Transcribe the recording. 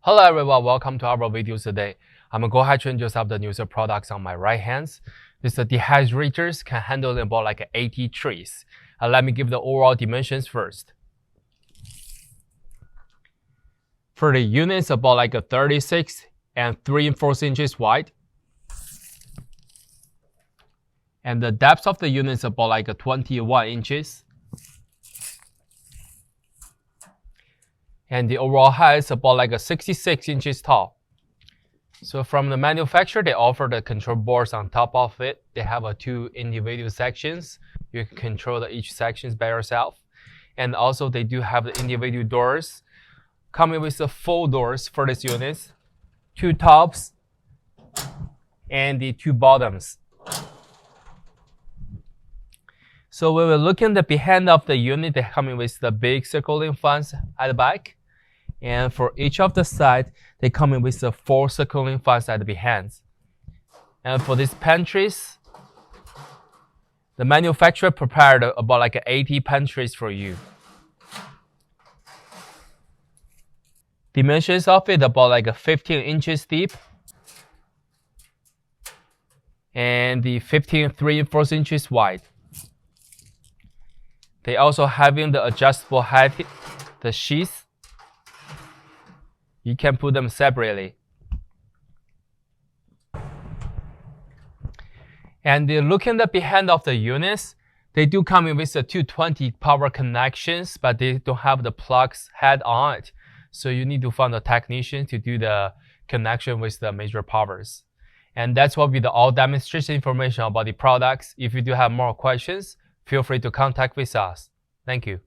Hello everyone, welcome to our video today. I'm going to go ahead and introduce the newest products on my right hand. This dehydrators can handle about like 80 trees. Let me give the overall dimensions first. For the unit, it's about like 36 and 3 4 inches wide. And the depth of the unit is about like 21 inches. And the overall height is about like 66 inches tall. So from the manufacturer, they offer the control boards on top of it. They have two individual sections. You can control each section by yourself. And also they do have the individual doors, coming with the 4 doors for this unit, 2 tops and the 2 bottoms. So when we look in the behind of the unit, they're coming with the big circling fans at the back. And for each of the sides, they come in with the 4 circling fans at the behind. And for these pantries, the manufacturer prepared about like 80 pantries for you. Dimensions of it about like 15 inches deep. And the 15 3 4 inches wide. They also having the adjustable height, the sheaths. You can put them separately. And looking at the behind of the units, they do come in with the 220 power connections, but they don't have the plugs head on it. So you need to find a technician to do the connection with the major powers. And that's what will be the all demonstration information about the products. If you do have more questions, feel free to contact with us. Thank you.